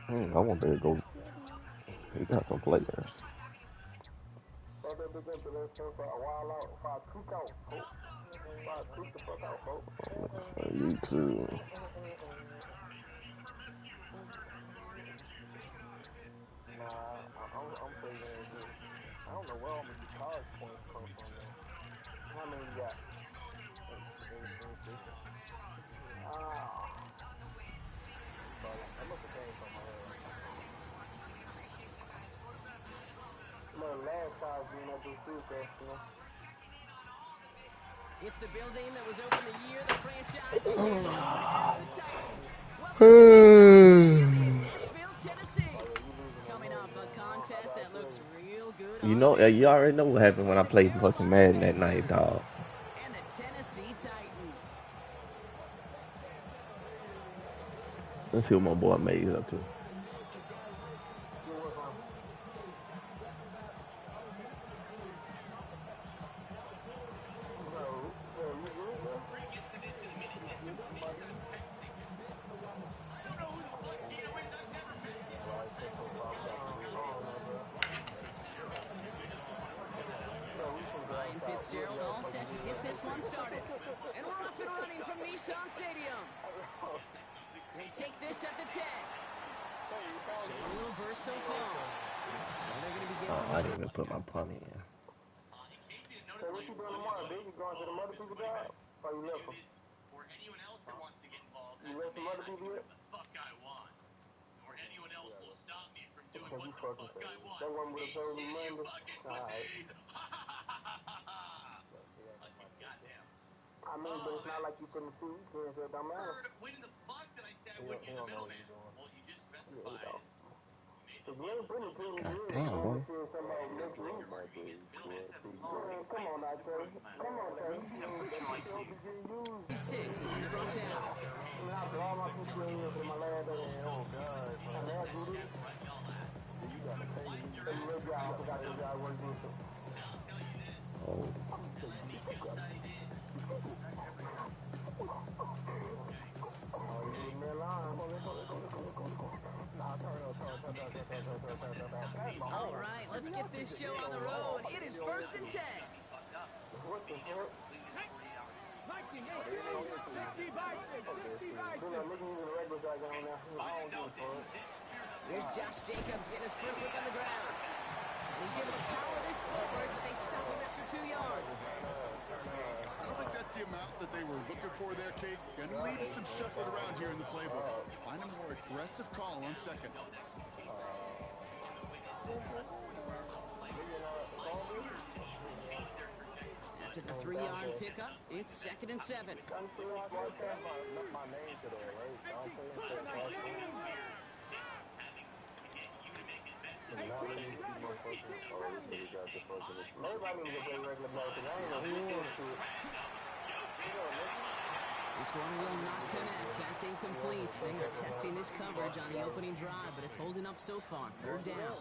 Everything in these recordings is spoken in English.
I want to go. He got some players. You too. It's the building that was opened the year the franchise became known as the Titans. Welcome to Nissan Stadium in Nashville, Tennessee. Coming up, a contest that looks real good You on know, you paper. already know what happened when I Between the played fucking Carolina Madden that night, Panthers dog. and the Tennessee Titans. Let's see what my boy made up to. Fitzgerald all set to get this one started. And we're off and running from Nissan Stadium. They'll take this at the 10. So a little burst so far. So they're going to begin Oh, I didn't even put my punt in. Hey, what you doing tomorrow, big? You going to the mother people job? Or you left them? Or anyone else that wants to get involved. You left some other people yet? Fuck I want. Or anyone else will stop me from doing what the fuck I want. That one would have told me Monday. Alright. I mean, but it's not like you couldn't see. You can't say it don't matter. When the fuck did I say I wouldn't use a middleman? Well, you just specified it. If you ain't putting it in the God year, damn, you boy. want to see somebody next week. Man, come on now, Trey. Come on, Trey. You'll be getting used. 6 as he's brought down. I mean, after all my people in here for my last day. Oh, God. I mean, I do this. You got to pay me. Hey, little guy, I forgot this guy working with you. Oh. All right, let's get this show on the road. It is 1st and 10. What the fuck? Here's Josh Jacobs getting his first look on the ground. And he's able to power this forward, but they stop him after 2 yards. I don't think that's the amount that they were looking for there, Kate. Going to lead to some shuffling around here in the playbook. Find a more aggressive call on second. After the 3-yard pickup, it's 2nd and 7. This one will not connect. That's incomplete. They are testing this coverage on the opening drive, but it's holding up so far. 3rd down.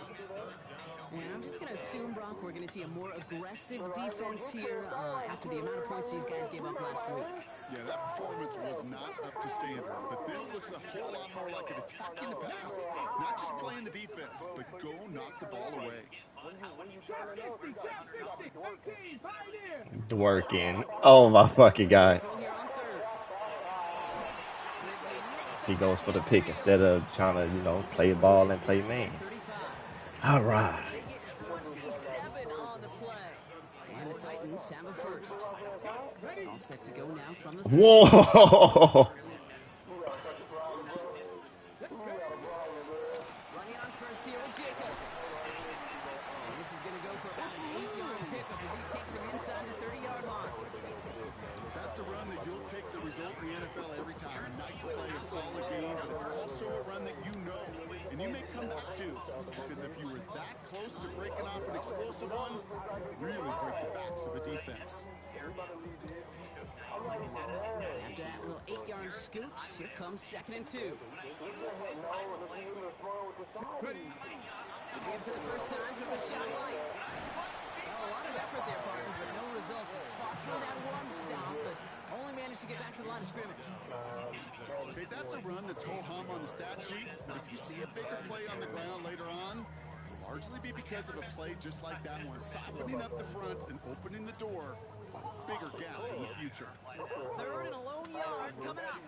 And I'm just going to assume, Brock, we're going to see a more aggressive defense here after the amount of points these guys gave up last week. Yeah, that performance was not up to standard, but this looks a whole lot more like an attacking the pass. Not just playing the defense, but go knock the ball away. Working. Oh, my fucking God. He goes for the pick instead of trying to, you know, play ball and play man. All right. They get 27 on the play. And the Titans have a first. All set to go now from the 30. Whoa! Running on first here with Jacobs. And this is going to go for about an 8-yard pickup as he takes him inside the 30-yard line. That's a run that you'll take the result in the NFL every time. A nice play, a solid game, but it's also a run that you know. And you may come back to, because if you were that close to breaking off an explosive one, really break the backs of a defense. After that little 8-yard scoot, here comes 2nd and 2. Again for the first time to Rashad White. Well, a lot of effort there, partner, but no results. Fought through that one stop, but Only managed to get back to the line of scrimmage. Okay, that's a run that's ho-hum on the stat sheet, but if you see a bigger play on the ground later on, it'll largely be because of a play just like that one, softening up the front and opening the door for a bigger gap in the future. 3rd and a lone yard coming up.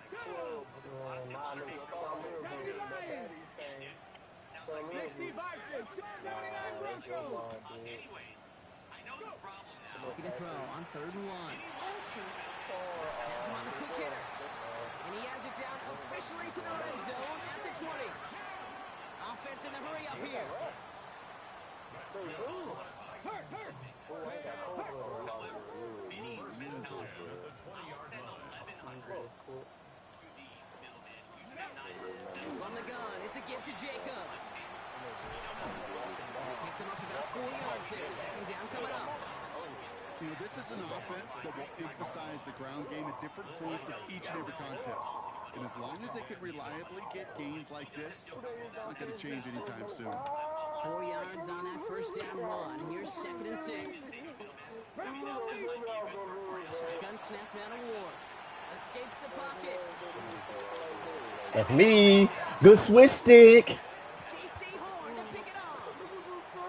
Looking to throw on 3rd and 1. Has him on the quick hitter. And he has it down officially to the red zone at the 20. Offense in the hurry up here. From the gun, it's a give to Jacobs. Picks him up about 4 yards there. 2nd down coming up. You know, this is an offense that will emphasize the ground game at different points of each and every contest. And as long as they can reliably get gains like this, it's not going to change anytime soon. 4 yards on that 1st down run. Here's 2nd and 6. Shotgun snap down to Ward. Escapes the pocket. That's me. Good switch stick. J.C. Horn to pick it off.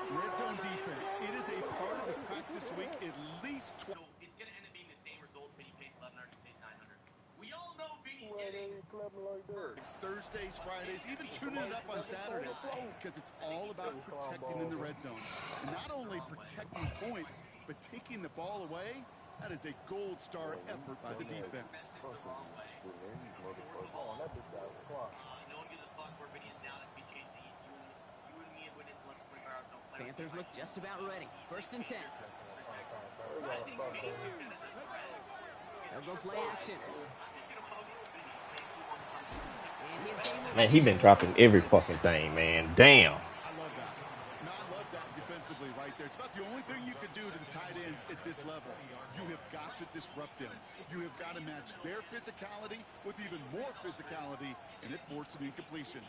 Red zone defense. It is a part of the practice week at least twice. So it's going to end up being the same result when he pays 1,100 and pays 900. We all know Vinny's getting It's Thursdays, Fridays, even tuning it up on Saturdays, because it's all about protecting in the red zone. And not only protecting points, but taking the ball away. That is a gold star effort by the defense. no one gives a fuck where Vinny is now. That's be chasing you and me and witness less than 24 hours don't play. Panthers look just about ready. 1st and 10. They'll go play action. And his game will Man, he been dropping every fucking thing, man. Damn. I love that. No, I love that defensively right there. It's about the only thing you could do to the tight ends at this level. You have got to disrupt them. You have got to match their physicality with even more physicality, and it forced an incompletion.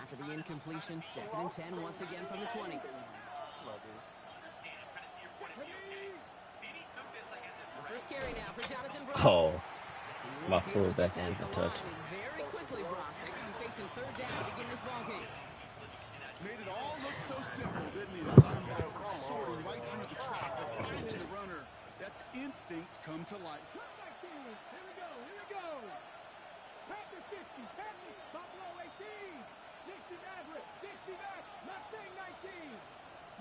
After the incompletion, 2nd and 10 once again from the 20. The first carry now for Jonathan Brooks. Oh, my fullback ain't even touch. Very quickly, Brock. They're going to be facing 3rd down to begin this ballgame. Made it all look so simple, didn't he? The linebacker sorting right through the traffic, finding the runner. That's instincts come to life. Here we go. Panthers 50, Panthers, Buffalo 18, 60 Maverick, 60 back, Mustang 19,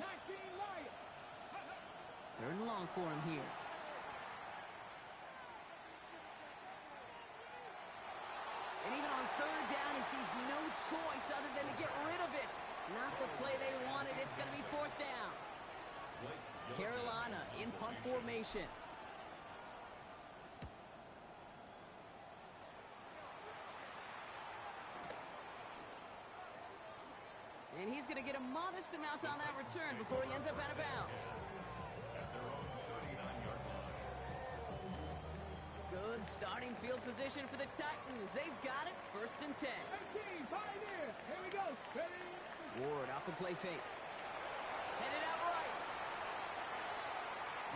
19 Lion. 3rd and long for him here. And even on 3rd down, he sees no choice other than to get rid of it. Not the play they wanted. It's going to be 4th down. Carolina in punt formation. And he's going to get a modest amount on that return before he ends up out of bounds. Good starting field position for the Titans. They've got it. 1st and 10. 18, Pioneer. Here we go. Ready? Ward off the play fake. Headed out right.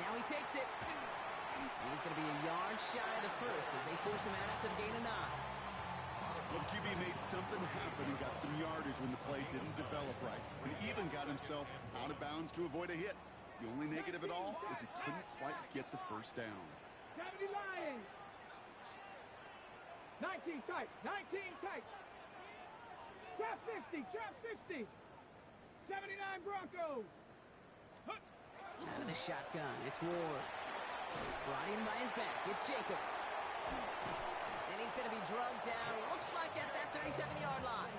Now he takes it. He's going to be a yard shy of the 1st as they force him out after the gain of 9. Well, the QB made something happen and got some yardage when the play didn't develop right. And even got himself out of bounds to avoid a hit. The only negative at all is he couldn't quite get the 1st down. 70 Lions. 19 tight. 19 tight. Trap 50. Trap 50. 79 Broncos. Out of the shotgun, it's Ward. Brought in by his back, it's Jacobs. And he's going to be drugged down, looks like at that 37-yard line.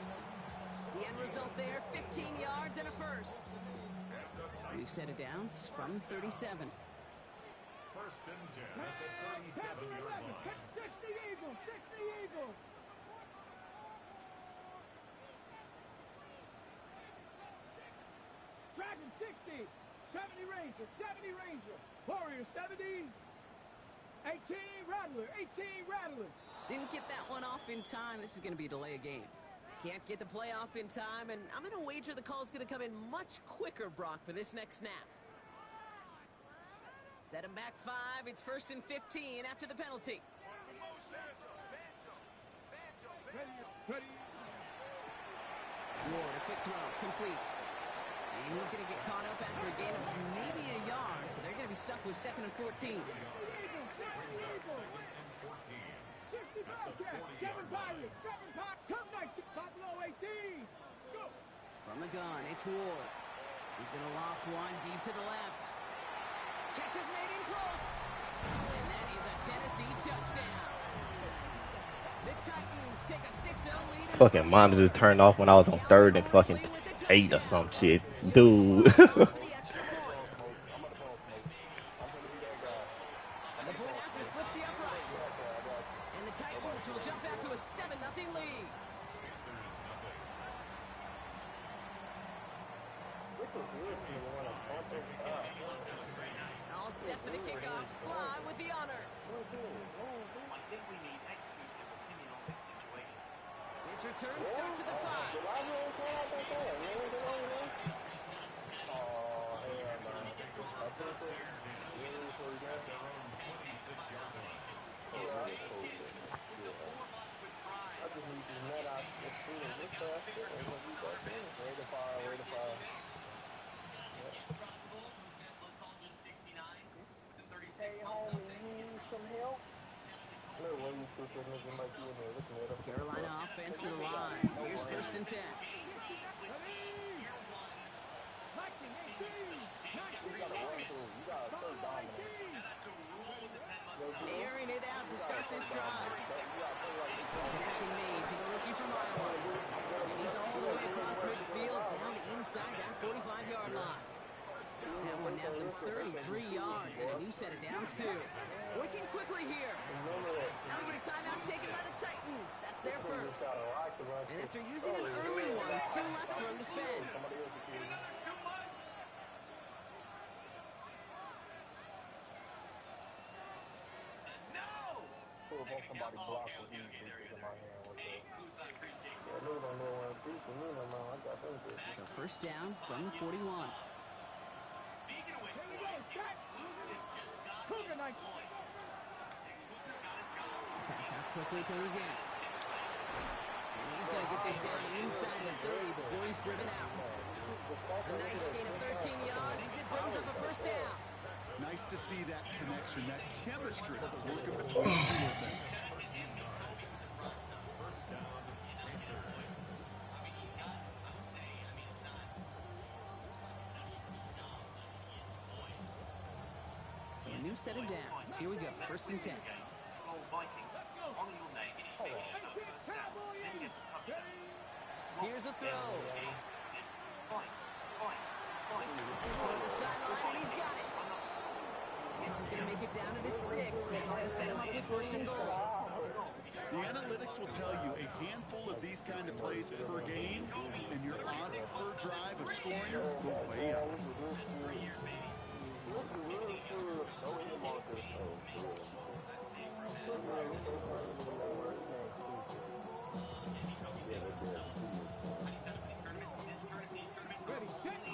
The end result there, 15 yards and a 1st. We've set it down from 37. 1st and 10 at the 37-yard line. 60 Eagles. 60 Eagles. Dragon 60. 70 Ranger. 70 Ranger. Warrior 70. 18 Rattler. 18 Rattler. Didn't get that one off in time. This is going to be a delay of game. Can't get the play off in time, and I'm going to wager the call's going to come in much quicker, Brock, for this next snap. Set him back 5. It's 1st and 15 after the penalty. Ward, a quick throw, complete. And he's going to get caught up after a gain of maybe a yard, so they're going to be stuck with 2nd and 14. From the gun, it's Ward. He's going to loft one deep to the left. Catch is made in close. And that is a Tennessee touchdown. The Titans take a 6-0 lead. Fucking monitor turned off when I was on 3rd and fucking 8 or some shit. Dude. The point after splits the uprights. And the Titans will jump out to a 7-0 lead. All set for the kickoff. Sly with the honors. I think we need exclusive opinion on this situation. This return starts at the 5. Carolina offense to the line. Here's 1st and 10. Airing it out to start this drive. Connection made to the rookie from Iowa. And he's all the way across midfield down inside that 45-yard line. That one nabs him 33 yards and a new set of downs, too. Working quickly here. Now we get a timeout taken by the Titans. That's their first. And after using an early one, 2 left for him to spend. So 1st down from the 41. Pass out quickly to Legant. And he's going to get this down inside the 30 before he's driven out. A nice gain of 13 yards as it brings up a 1st down. Nice to see that connection, that chemistry working between the two of them. So a new set of downs. Here we go. 1st and 10. Here's a throw. To the sideline, and he's got it. And this is going to make it down to the 6. That's going to set him up with 1st and goal. The analytics will tell you a handful of these kind of plays per game, and your odds per drive of scoring go way up.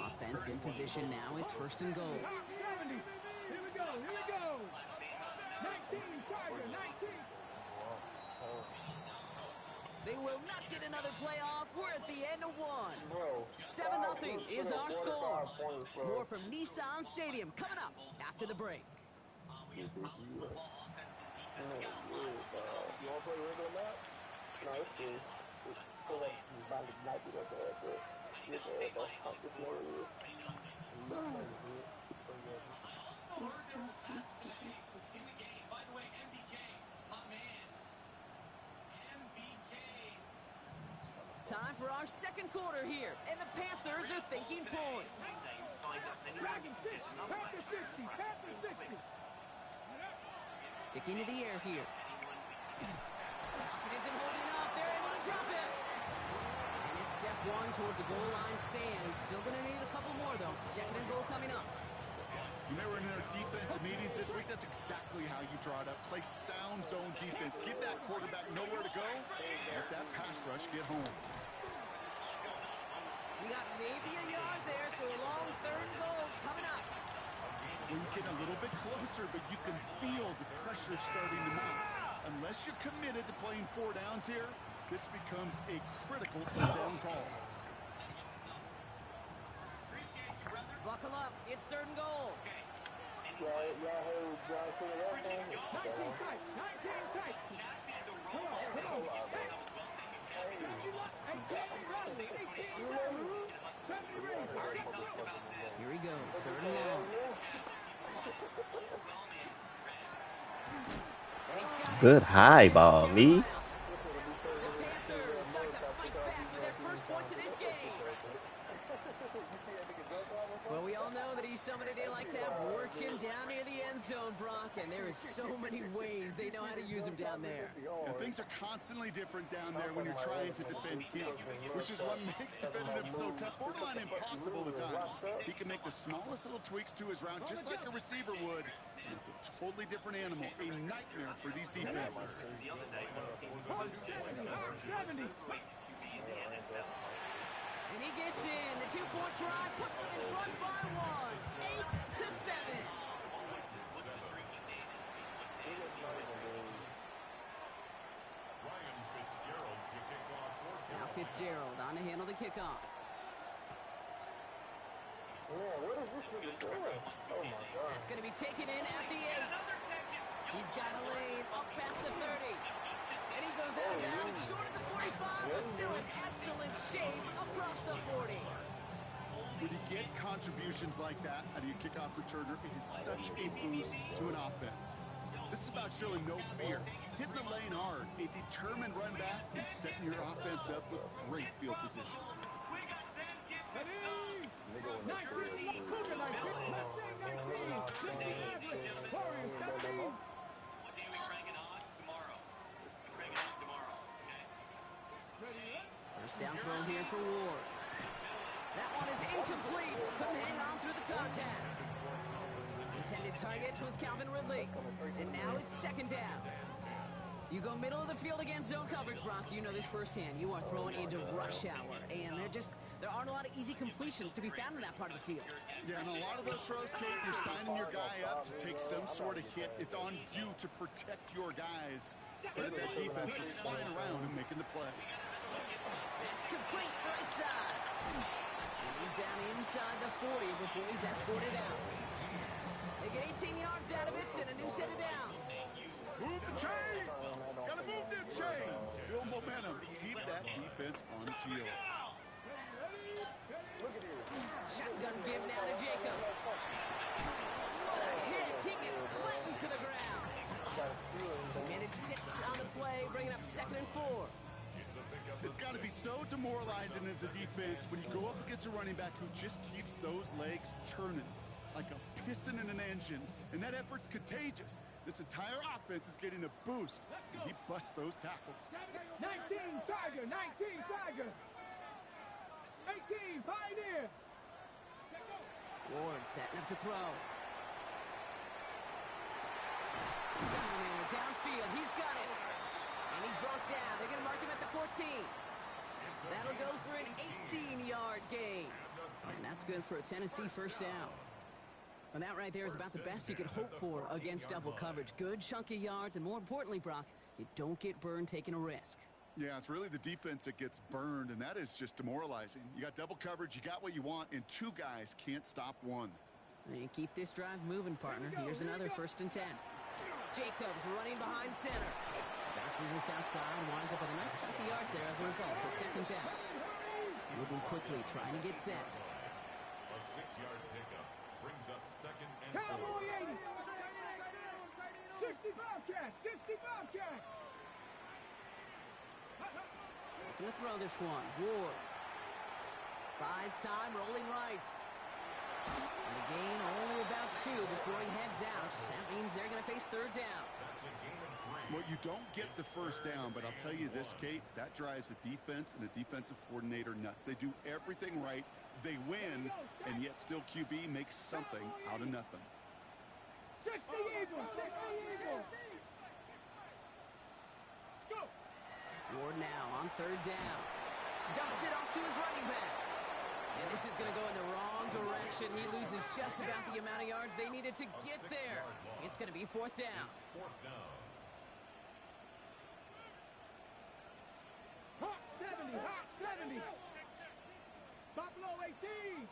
Offense in position now. It's 1st and goal. 70. Here we go. 19, Tiger, 19. They will not get another playoff. We're at the end of one. 7-0 is our score. More from Nissan Stadium coming up after the break. You want to play regular match? No, it's cool. It's cool that you find it not be that bad, but it's bad though. It's more real. Time for our 2nd quarter here, and the Panthers are thinking points. Dragon 6, Panther 60, Panther 60. Sticking to the air here. Falcon isn't holding up. They're able to drop it. And it's step 1 towards the goal line stand. Still going to need a couple more, though. 2nd and goal coming up. You remember in our defensive meetings this week, that's exactly how you draw it up. Play sound zone defense. Give that quarterback nowhere to go. Let that pass rush get home. We got maybe a yard there, so a long 3rd and goal coming up. Well, you get a little bit closer, but you can feel the pressure starting to mount. Unless you're committed to playing 4 downs here, this becomes a critical 3rd down call. Buckle up. It's 3rd and goal. Y'all heard John say that thing? 19 tight. 19 tight. Come on. 18 Radley. 18 Radley. 70 Rangers. Here he goes. 3rd and long. And he's got Good high ball, me. The Panthers start to fight back with their first points of this game. Well, we all know that he's somebody they like to have working down near the end zone, Brock, and there is so many ways they know how to use him down there. And things are constantly different down there when you're trying to defend him, which is what makes defending him so tough, borderline impossible at times. He can make the smallest little tweaks to his route, just like a receiver would. And it's a totally different animal, a nightmare for these defenses. 70. And he gets in. The 2-point try puts them in front by 1. 8-7. Now Fitzgerald on to handle the kickoff. What is this nigga doing? Oh my God. That's going to be taken in at the 8. He's got a lane up past the 30. And he goes out of bounds short of the 45, but still in excellent shape across the 40. When you get contributions like that out of your kickoff returner, it is such a boost to an offense. This is about showing no fear, hitting the lane hard, a determined run back, and setting your offense up with great field position. 19. Cougar 19. Mustang 19. Warriors 17. First down throw here for Ward. That one is incomplete. Couldn't hang on through the contact. Intended target was Calvin Ridley. And now it's 2nd down. You go middle of the field against zone coverage, Brock. You know this firsthand. You are throwing into rush hour. And there aren't a lot of easy completions to be found in that part of the field. Yeah, and a lot of those throws, Kate, you're signing your guy up to take some sort of hit. It's on you to protect your guys. Credit that defense for flying around and making the play. That's complete right side. And he's down inside the 40 before he's escorted out. They get 18 yards out of it and a new set of downs. Move the chains! Gotta move them chains! Build momentum. Keep that defense on its heels. Shotgun give now to Jacobs. What a hit! He gets flattened to the ground. Minute 6 on the play, bringing up 2nd and 4. It's got to be so demoralizing as a defense when you go up against a running back who just keeps those legs churning like a piston in an engine, and that effort's contagious. This entire offense is getting a boost, and he busts those tackles. 19 Tiger. 19 Tiger. 18 Pioneer. Ward setting up to throw. Downfield, he's got it. And he's brought down. They're going to mark him at the 14. That'll go for an 18-yard gain. And that's good for a Tennessee first down. And that right there is about the best you could hope for against double coverage. Good chunky yards, and more importantly, Brock, you don't get burned taking a risk. Yeah, it's really the defense that gets burned, and that is just demoralizing. You got double coverage, you got what you want, and 2 guys can't stop 1. And keep this drive moving, partner. Here's another 1st and 10. Jacobs running behind center. Bounces this outside, winds up with a nice chunky yards there as a result. It's 2nd down. Moving quickly, trying to get set. A 6-yard pickup brings up 2nd and 4. Cowboy 80. 60 Bobcat. 60 Bobcat. Gonna throw this one. Ward. Buys time, rolling right. And the gain only about 2 before he heads out. That means they're gonna face 3rd down. Well, you don't get the first down, but I'll tell you this, Kate, that drives the defense and the defensive coordinator nuts. They do everything right, they win, and yet still QB makes something out of nothing. 60 Eagles. 60 Eagles. Let's go. Ward now on 3rd down. Dumps it off to his running back. And this is going to go in the wrong direction. He loses just about the amount of yards they needed to get there. It's going to be fourth down. Fourth down. Hawk 70, Hawk 70. Buffalo 18.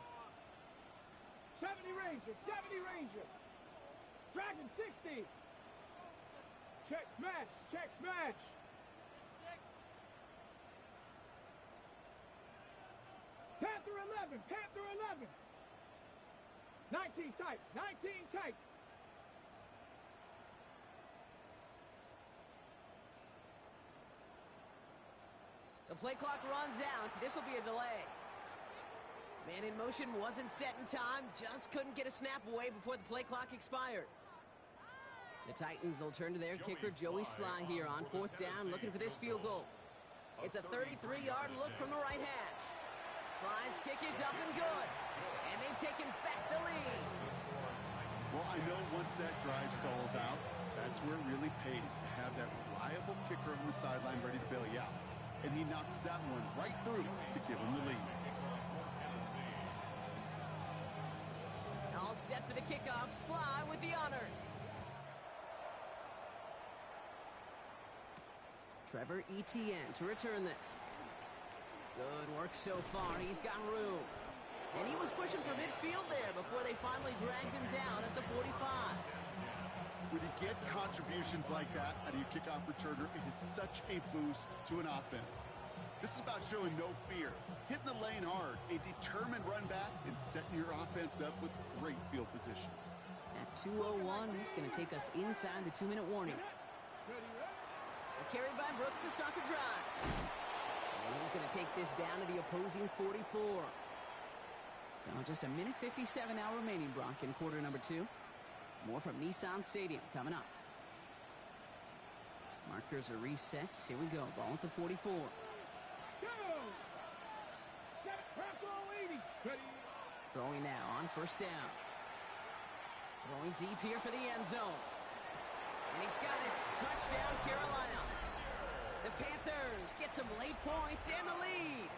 70 Ranger, 70 Ranger. Dragon 60. Check smash, check smash. Panther 11, Panther 11. 19 tight, 19 tight. The play clock runs out. This will be a delay. Man in motion wasn't set in time. Just couldn't get a snap away before the play clock expired. The Titans will turn to their kicker, Joey Sly, here on fourth down, looking for this field goal. It's a 33-yard look from the right hash. Sly's kick is up and good. And they've taken back the lead. Well, I know once that drive stalls out, that's where it really pays to have that reliable kicker on the sideline ready to bail you out. And he knocks that one right through to give him the lead. All set for the kickoff. Sly with the honors. Trevor Etienne to return this. Good work so far. He's got room. And he was pushing for midfield there before they finally dragged him down at the 45. When you get contributions like that out of your kickoff returner, it is such a boost to an offense. This is about showing no fear, hitting the lane hard, a determined run back, and setting your offense up with great field position. At 2:01, he's going to take us inside the 2-minute warning. Carried by Brooks to start the drive. And he's going to take this down to the opposing 44. So just a minute 57 now remaining, Brock, in quarter number 2. More from Nissan Stadium coming up. Markers are reset. Here we go. Ball at the 44. Go! Bronco 80. Ready. Throwing now on first down. Throwing deep here for the end zone. And he's got it. Touchdown, Carolina. The Panthers get some late points and the lead.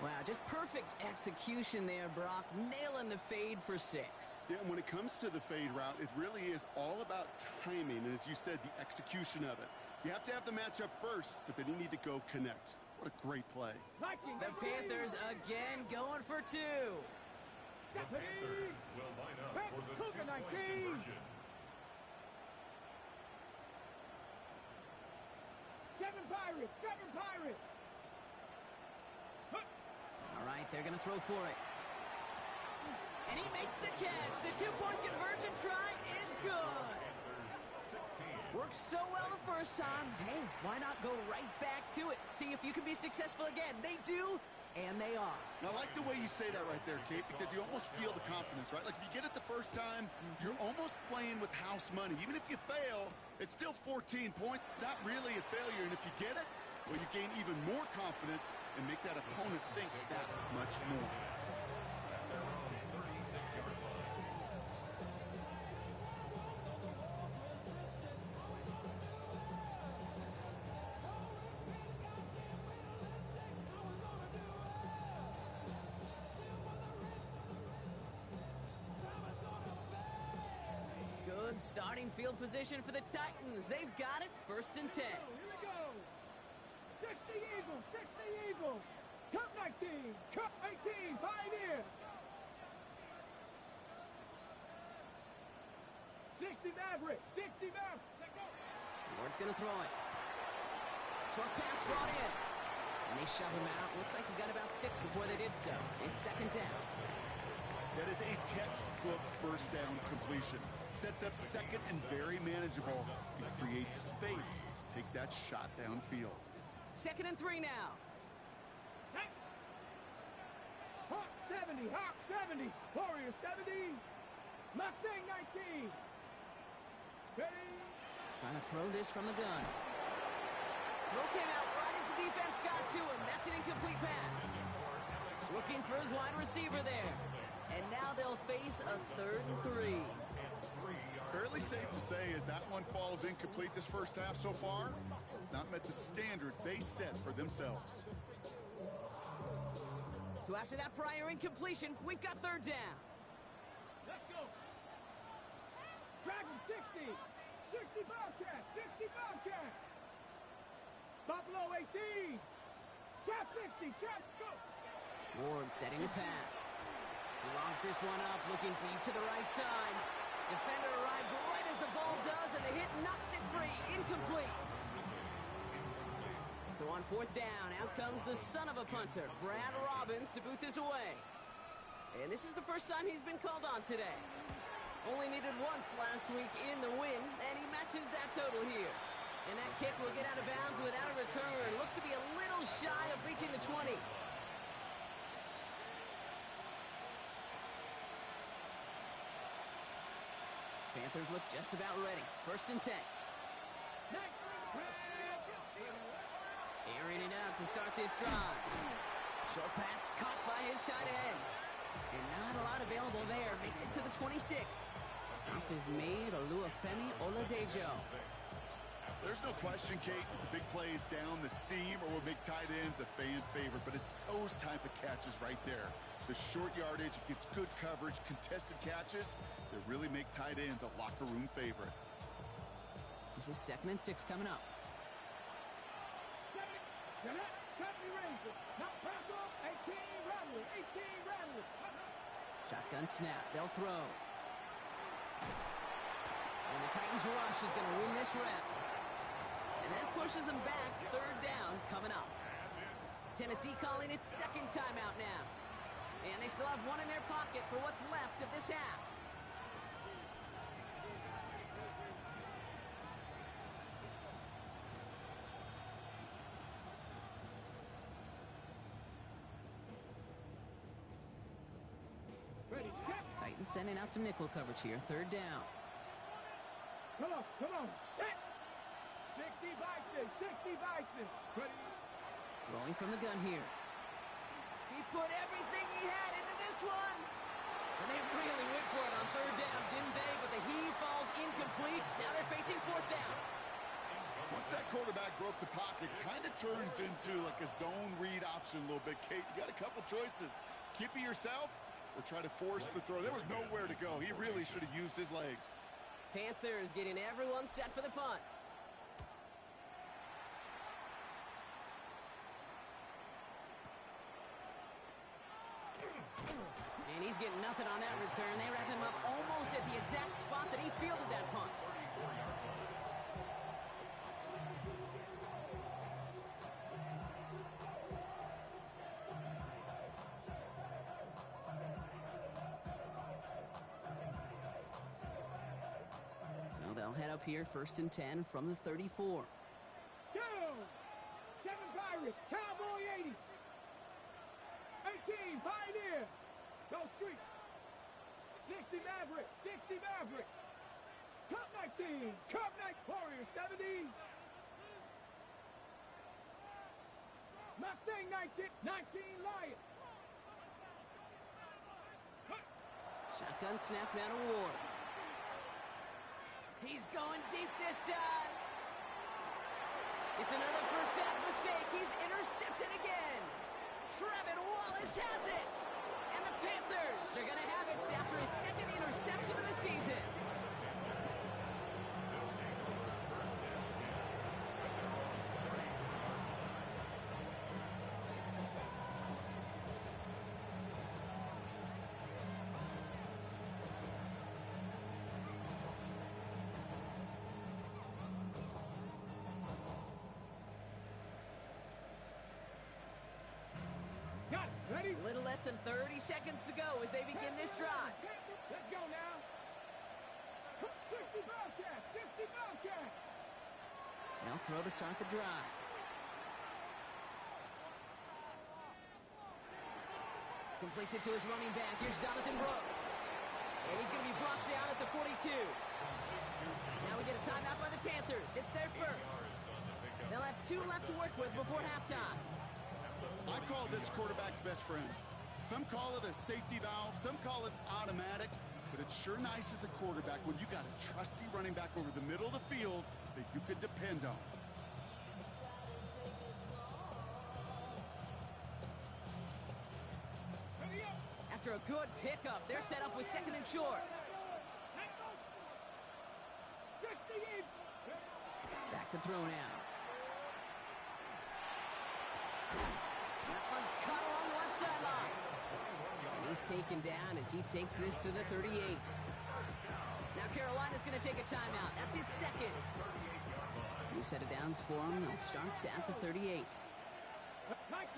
Wow, just perfect execution there, Brock. Nailing the fade for 6. Yeah, and when it comes to the fade route, it really is all about timing, and as you said, the execution of it. You have to have the matchup first, but then you need to go connect. What a great play. The Panthers again going for 2. The Panthers will line up for the two-point conversion. 7 Pirates, 7 Pirates. All right, they're going to throw for it. And he makes the catch. The 2-point conversion try is good. Worked so well the first time. Hey, why not go right back to it? See if you can be successful again. They do, and they are. I like the way you say that right there, Kate, because you almost feel the confidence, right? Like if you get it the first time, you're almost playing with house money. Even if you fail, it's still 14 points. It's not really a failure, and if you get it, well, you gain even more confidence and make that opponent think that much more. Good starting field position for the Titans. They've got it. First and 10. Here we go. 60 Eagles, 60 Eagles. Cup 19, Cup 18, Pioneer. 60 Maverick, 60 Maverick. Let go. Ward's going to throw it. Short pass brought in. And they shove him out. Looks like he got about 6 before they did so. It's second down. That is a textbook first down completion. Sets up second and very manageable. It creates space to take that shot downfield. Second and 3 now. Hawk 70, Hawk 70, Warrior 70, Mustang 19. Ready? Trying to throw this from the gun. Throw came out right as the defense got to him. That's an incomplete pass. Looking for his wide receiver there. And now they'll face a 3rd and 3. Fairly safe to say as that one falls incomplete this first half so far, it's not met the standard they set for themselves. So after that prior incompletion, we've got third down. Let's go. Dragon 60. 60 Bobcat. 60 Bobcat. Buffalo 18. Trap 60. Trap, go. Ward setting the pass. He lobs this one up, looking deep to the right side. Defender arrives right as the ball does, and the hit knocks it free. Incomplete. So on fourth down, out comes the son of a punter, Brad Robbins, to boot this away. And this is the first time he's been called on today. Only needed once last week in the win, and he matches that total here. And that kick will get out of bounds without a return. Looks to be a little shy of reaching the 20. Panthers look just about ready. First and 10. Airing it out to start this drive. Short pass caught by his tight end. And not a lot available there. Makes it to the 26. Stop is made. Oluwafemi Oladejo. There's no question, Kate, that the big plays down the seam or will make tight ends a fan favorite, but it's those type of catches right there. The short yardage, it gets good coverage, contested catches that really make tight ends a locker room favorite. This is 2nd and 6 coming up. 70 Rangers. Now pass off. 18 Rattler. 18 Rattler. Shotgun snap. They'll throw. And the Titans rush is going to win this rep. And that pushes them back. Third down coming up. Tennessee calling its second timeout now. And they still have one in their pocket for what's left of this half. Ready, set. Titans sending out some nickel coverage here. Third down. Come on. Set. 60 Bison. 60 Bison. Ready. Throwing from the gun here. He put everything he had into this one. And they really went for it on third down, didn't they? But the heave falls incomplete. Now they're facing fourth down. Once that quarterback broke the pocket, kind of turns into like a zone read option a little bit, Kate. You got a couple choices. Keep it yourself or try to force the throw. There was nowhere to go. He really should have used his legs. Panthers getting everyone set for the punt. And he's getting nothing on that return. They wrap him up almost at the exact spot that he fielded that punt. So they'll head up here, 1st and 10 from the 34. Go. 7 Pirates. Cowboy 80. 18 Pioneer. Go Street. 60 Maverick. 60 Maverick. Cup 19. Cup 19. Warrior 70. Mustang 19. 19 Lion. Shotgun snap now to Ward. He's going deep this time. It's another first half mistake. He's intercepted again. Trevin Wallace has it. And the Panthers are going to have it after his second interception of the season. Got it. Ready? A little less than 30 seconds to go as they begin this drive. Let's go now. 60 Bobcat. 60 Bobcat. They'll throw to start the drive. Completes it to his running back. Here's Jonathan Brooks. And he's going to be brought down at the 42. Now we get a timeout by the Panthers. It's their first. They'll have 2 left to work with before halftime. I call this quarterback's best friend. Some call it a safety valve, some call it automatic, but it's sure nice as a quarterback when you got a trusty running back over the middle of the field that you could depend on. after a good pickup. They're set up with second and short. Back to throw now. That one's cut along the left sideline. And he's taken down as he takes this to the 38. Now Carolina's going to take a timeout. That's its second. New set of downs for them. They'll start at the 38. 19, 19,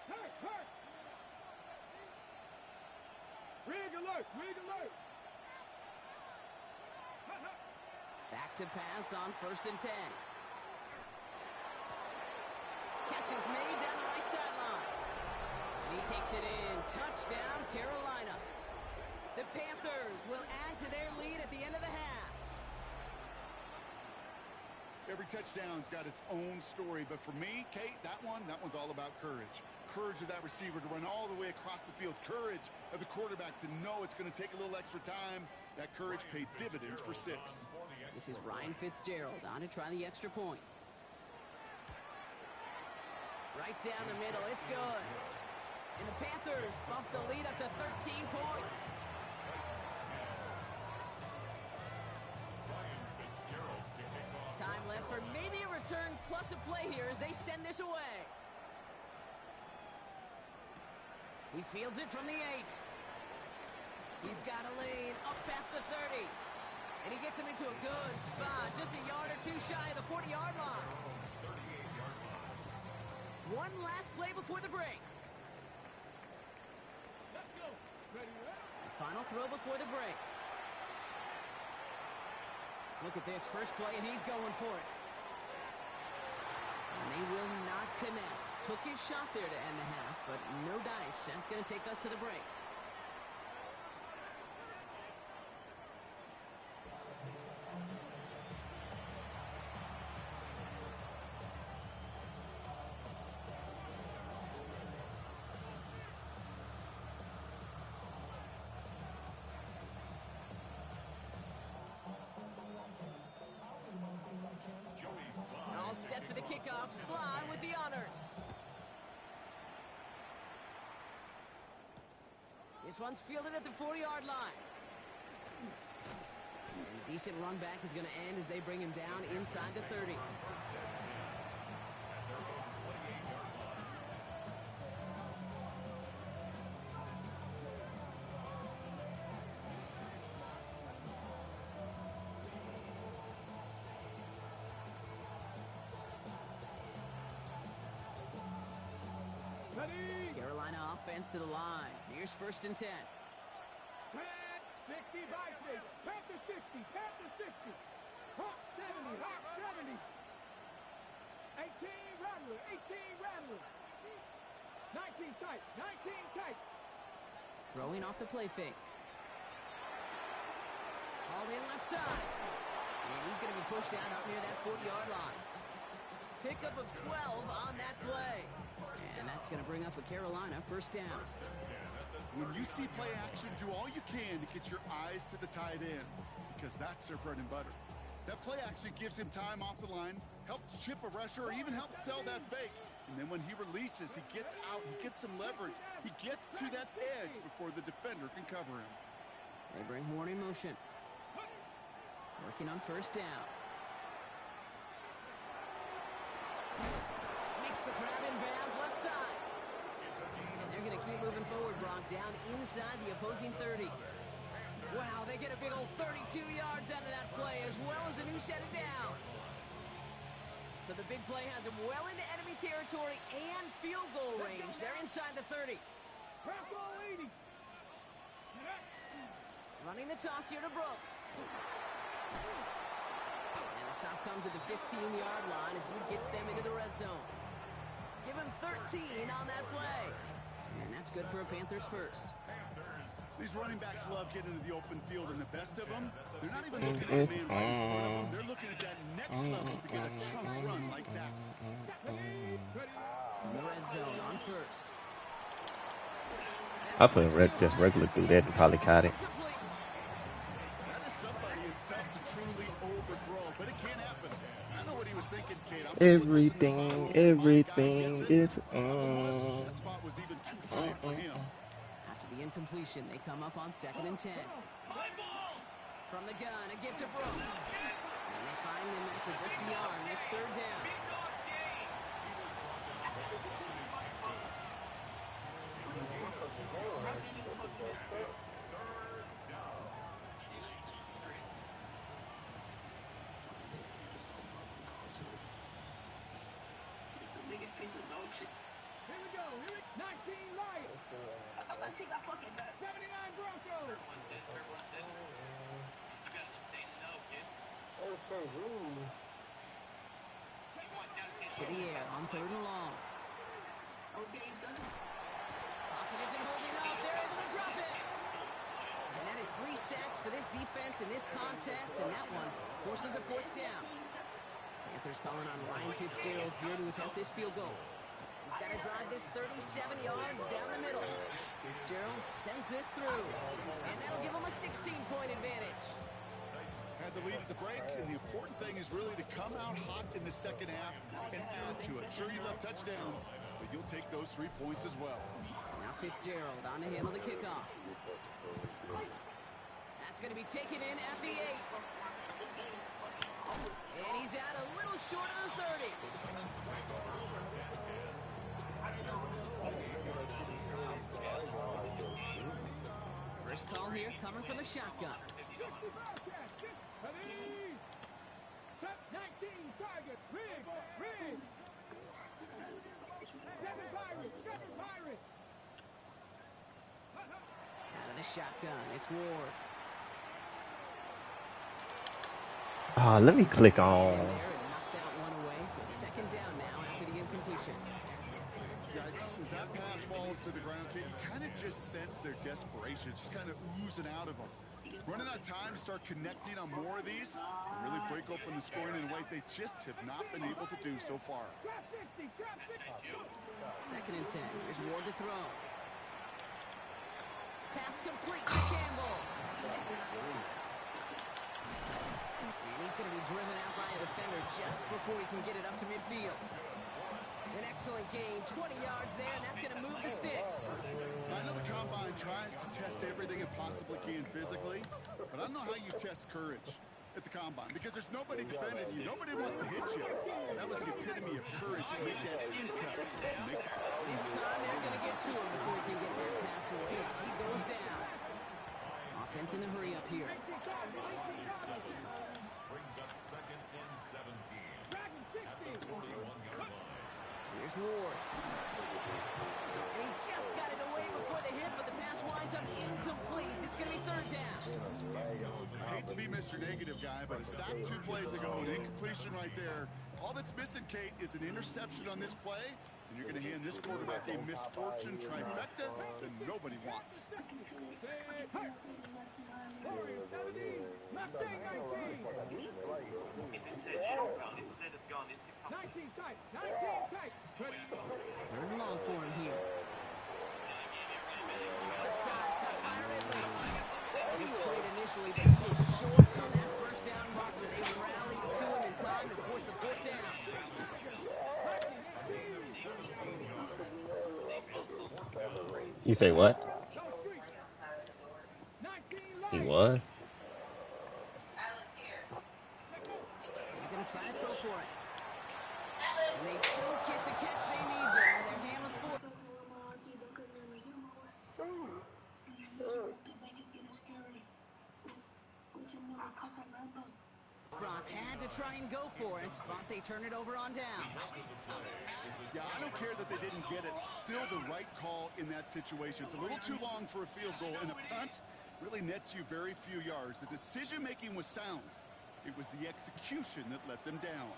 hurt. Rig alert. Back to pass on 1st and 10. Catch is made down the right sideline. He takes it in. Touchdown, Carolina. The Panthers will add to their lead at the end of the half. Every touchdown's got its own story, but for me, Kate, that one's all about courage. Courage of that receiver to run all the way across the field. Courage of the quarterback to know it's going to take a little extra time. That courage paid dividends for 6. This is Ryan Fitzgerald on to try the extra point. Right down the middle, it's good. And the Panthers bump the lead up to 13 points. Time left for maybe a return plus a play here as they send this away. He fields it from the 8. He's got a lane up past the 30. And he gets him into a good spot, just a yard or two shy of the 40-yard line. One last play before the break. Let's go. Ready, The final throw before the break. Look at this first play, and he's going for it. And they will not connect. Took his shot there to end the half, but no dice. That's going to take us to the break. All set for the kickoff. Sly with the honors. This one's fielded at the 40-yard line. And a decent run back is going to end as they bring him down inside the 30. Carolina offense to the line. Here's 1st and 10. 60 by 6. Panther 60. Panther 60. Hawk 70. Hawk 70. 18 Rattler. 18 Rattler. 19 tight. 19 tight. Throwing off the play fake. Hauled in left side. And he's going to be pushed down up near that 40-yard line. Pickup of 12 on that play. And that's going to bring up a Carolina 1st down. When you see play action, do all you can to get your eyes to the tight end, because that's their bread and butter. That play action gives him time off the line, helps chip a rusher, or even helps sell that fake. And then when he releases, he gets out, he gets some leverage. He gets to that edge before the defender can cover him. They bring Horn in motion. Working on 1st down. Makes the grab in bounds left side. And they're going to keep moving forward, Brock, down inside the opposing 30. Wow, they get a big old 32 yards out of that play, as well as a new set of downs. So the big play has them well into enemy territory and field goal range. They're inside the 30. Crack all 80. Running the toss here to Brooks. And the stop comes at the 15-yard line as he gets them into the red zone. Give him 13 on that play. And that's good for a Panthers 1st. These running backs love getting into the open field, and the best of them, they're not even looking at the man right in front of them. They're looking at that next level to get a chunk run like that. In the red zone on 1st. I put just regular through that and probably caught it. That is somebody it's tough to truly overthrow, but it can happen. I know what he was was thinking, Kate, I'm Everything is that spot was even too high for him. After the incompletion, they come up on 2nd and 10. From the gun, a give to Brooks. And they find him after just a yard. It's 3rd down. Here we go. 19 Lions. 79 Broncos. To the air on 3rd and long. Pocket isn't holding up. They're able to drop it. And that is 3 sacks for this defense in this contest, and that one forces a 4th down. Panthers calling on Ryan Fitzgerald here to attempt this field goal. He's got to drive this 37 yards down the middle. Fitzgerald sends this through, and that'll give him a 16-point advantage. Had the lead at the break, and the important thing is really to come out hot in the second half and add to it. Sure, you love touchdowns, but you'll take those 3 points as well. Now Fitzgerald on to handle the kickoff. That's going to be taken in at the 8. And he's out a little short of the 30. First call here coming from the shotgun. 19 target. Rig. 7 Pirates. Out of the shotgun, it's Ward. Let me click on. And knocked that one away, so 2nd down now after the incompletion. Yikes, as that pass falls to the ground, Kate, you kind of just sense their desperation, just kind of oozing out of them. Running out of time to start connecting on more of these and really break open the scoring in a way they just have not been able to do so far. 2nd and 10. Here's Ward to throw. Pass complete to Campbell. And he's going to be driven out by a defender just before he can get it up to midfield. An excellent gain, 20 yards there, and that's going to move the sticks. I know the Combine tries to test everything it possibly can physically, but I don't know how you test courage at the Combine, because there's nobody defending you. Nobody wants to hit you. That was the epitome of courage to make that in-cut. This time they're going to get to him before he can get that pass away as he goes down. Offense in the hurry up here. Brings up 2nd and 17 at the 41-yard line. Here's Ward. And he just got it away before the hit, but the pass winds up incomplete. It's going to be 3rd down. I hate to be Mr. Negative guy, but a sack 2 plays ago, an incompletion right there. All that's missing, Kate, is an interception on this play, and you're going to hand this quarterback a misfortune trifecta that nobody wants. Warriors 17. Mustang 19. If it said shotgun instead of gun, it's a 19 tight. 19 tight. 3rd and long for him here. Left side, cut by Ridley. Looks great initially, but he is short on that 1st down marker. They rallied to him in time to force the 4th down. You say what? He was? They're going to try to throw for it. And they don't get the catch they need there. Their hand was full. Brock had to try and go for it, but they turn it over on down. Yeah, I don't care that they didn't get it. Still the right call in that situation. It's a little too long for a field goal, and a punt really nets you very few yards. The decision-making was sound. It was the execution that let them down.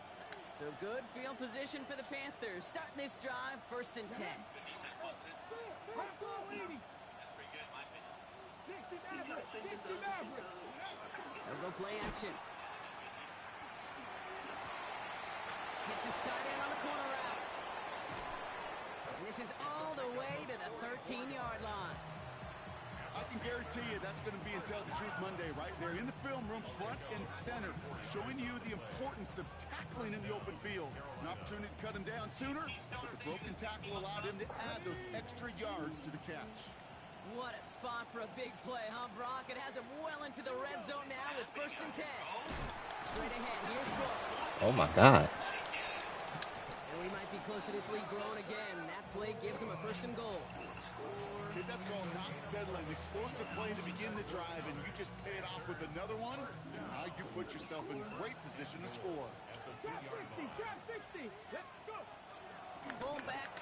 So good field position for the Panthers. Starting this drive, 1st and 10. They'll go play action. Hits his tight end on the corner route. And this is all the way to the 13-yard line. I I can guarantee you that's going to be until the Truth Monday right there in the film room, front and center, showing you the importance of tackling in the open field. An opportunity to cut him down sooner, but the broken tackle allowed him to add those extra yards to the catch. What a spot for a big play, huh, Brock? It has him well into the red zone now with 1st and 10. Straight ahead, here's Brooks. Oh my God. And we might be close to this lead growing again. That play gives him a 1st and goal. Kid, that's called not settling. Explosive play to begin the drive, and you just pay it off with another one. Now you put yourself in great position to score. Trap 60, trap 60. Let's go. Full back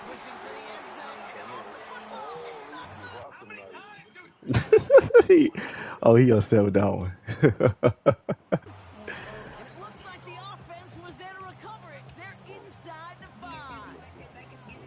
pushing for the end zone. And it lost the football. It's not Oh, he gonna step down. And it looks like the offense was there to recover it. They're inside the 5.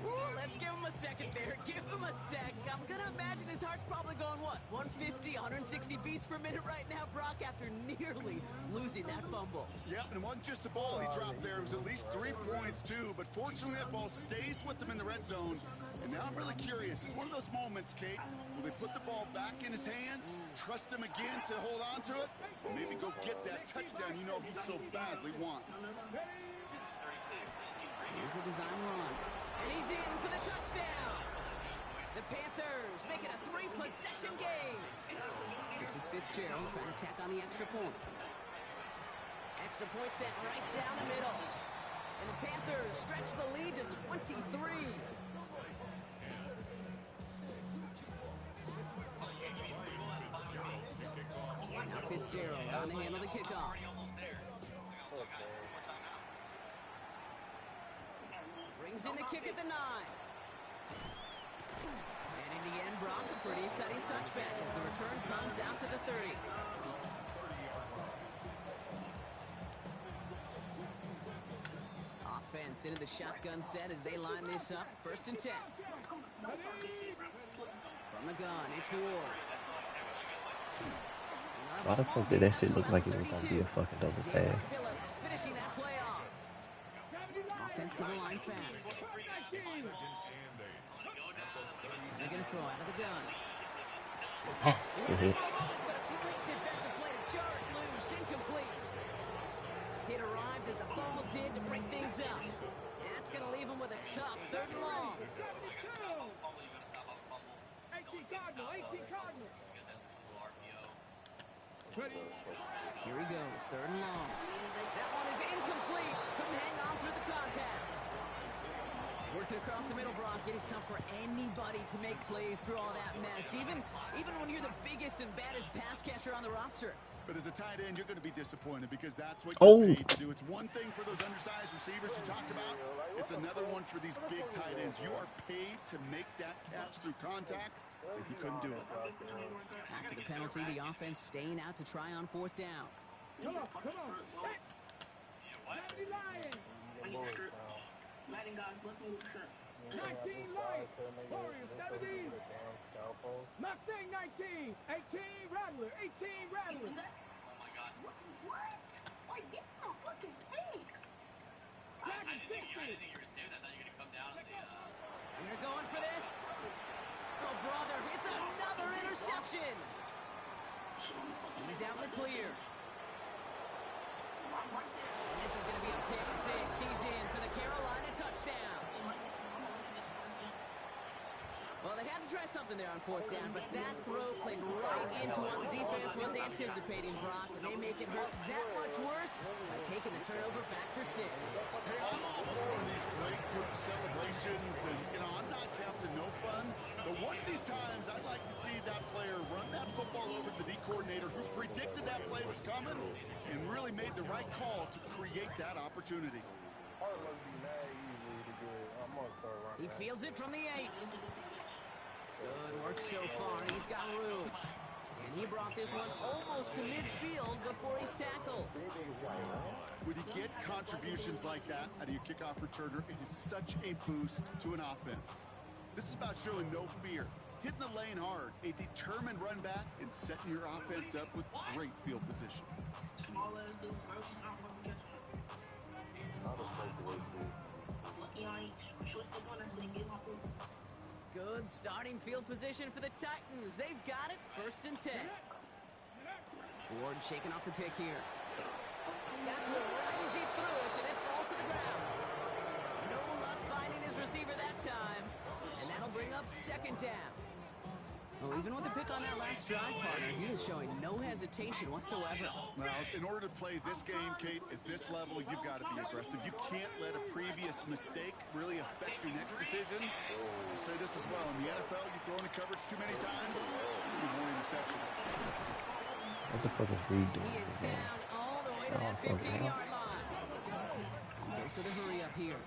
Ooh, let's give him a second there. Give him a sec. I'm going to imagine his heart's probably going, what, 150, 160 beats per minute right now, Brock, after nearly losing that fumble. Yep, and it wasn't just a ball he dropped there. It was at least 3 points, too. But fortunately, that ball stays with him in the red zone. And now I'm really curious. It's one of those moments, Kate. Will they put the ball back in his hands, trust him again to hold on to it, or maybe go get that touchdown you know he so badly wants? Here's a design run. And he's in for the touchdown. The Panthers make it a 3-possession game. This is Fitzgerald trying to tack on the extra point. Extra point sent right down the middle. And the Panthers stretch the lead to 23. Now Fitzgerald on to handle the kickoff. Brings in the kick at the 9. And in the end, Brock, a pretty exciting touchback as the return comes out to the 30. Offense into the shotgun set as they line this up. 1st and 10. From the gun, it's Ward. Why the fuck did that shit look like it was gonna be a fucking double pass? Phillips finishing that play off. Offensive line fast. They're going to throw out of the gun. Mhm. But a great defensive play to jar it loose. Incomplete. It arrived as the ball did to break things up. And that's going to leave him with a tough 3rd and long. 18 Cardinal, 18 Cardinal. Ready? Here he goes, 3rd and long. That one is incomplete. Couldn't hang on through the contact. Working across the middle, Brock. It is tough for anybody to make plays through all that mess, even when you're the biggest and baddest pass catcher on the roster. But as a tight end, you're going to be disappointed because that's what Oh. you're paid to do. It's one thing for those undersized receivers you talked about. It's another one for these big tight ends. You are paid to make that catch through contact, and he couldn't do it. After the penalty, the offense staying out to try on 4th down. Come on, come on. Hey. Saturday Lions. 19 Lions. Warriors 17. Mustang 19. 18 Rattler. 18 Rattler. Dragon 60. We're going for this. Oh, brother, it's another interception. He's out in the clear. And this is going to be a pick 6. He's in for the Carolina touchdown. Well, they had to try something there on 4th down, but that throw played right into what the defense was anticipating, Brock, and they make it hurt that much worse by taking the turnover back for 6. Hey, I'm all for these great group celebrations, and, I'm not Captain No Fun, but one of these times I'd like to see that player run that football over to the D coordinator who predicted that play was coming and really made the right call to create that opportunity. He fields it from the 8. Good work so far. He's got room. And he brought this one almost to midfield before he's tackled. When you get contributions like that out of your kickoff returner, it is such a boost to an offense. This is about showing no fear, hitting the lane hard, a determined run back, and setting your offense up with great field position. Good Good starting field position for the Titans. They've got it. 1st and 10. Ward shaking off the pick here. Got to him right as he threw it, and it falls to the ground. No luck finding his receiver that time. And that'll bring up 2nd down. Well, even with the pick on that last drive, partner, he is showing no hesitation whatsoever. Well, in order to play this game, Kate, at this level, you've got to be aggressive. You can't let a previous mistake really affect your next decision. I say this as well. In the NFL, you throw into coverage too many times, you'll be more interceptions. What the fuck is Reed doing? He is down all the way to that 15-yard line. Dose of the hurry up here.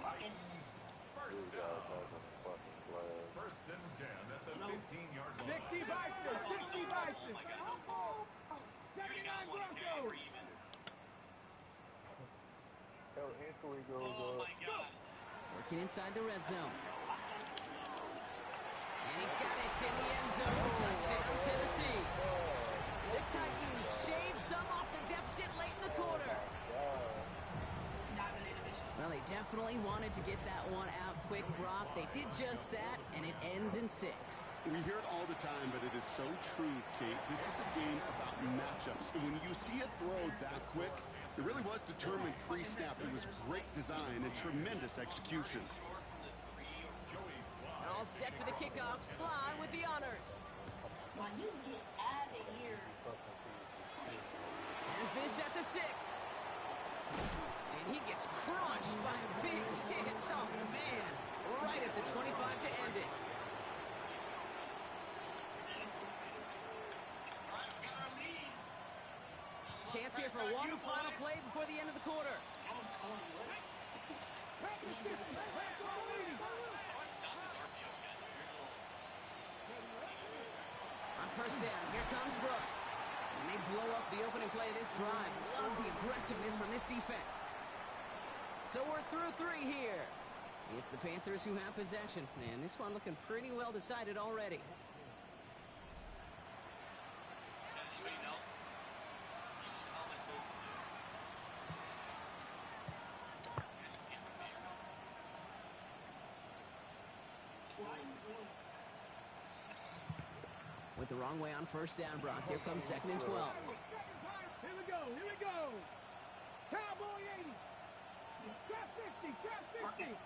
First and 10 at the 15-yard line. 60 Bison, 60 Bison. 79 Broncos. Working inside the red zone. And he's got it in the end zone. Touchdown, Tennessee. The Titans shave some off the deficit late in the quarter. Well, they definitely wanted to get that one out quick, Brock. They did just that, and it ends in 6. We hear it all the time, but it is so true, Kate. This is a game about matchups. And when you see a throw that quick, it really was determined pre-snap. It was great design and tremendous execution. All set for the kickoff. Sly with the honors. As this at the 6. And he gets crushed by a big hit. Oh, man. Right at the 25 to end it. Chance here for one final play before the end of the quarter. On 1st down, here comes Brooks. And they blow up the opening play of this drive. Love the aggressiveness from this defense. So we're through 3 here. It's the Panthers who have possession. And this one looking pretty well decided already. Went the wrong way on 1st down, Brock. Here comes 2nd and 12. Here we go, here we go. Cowboy 80. Trap 60, trap 60.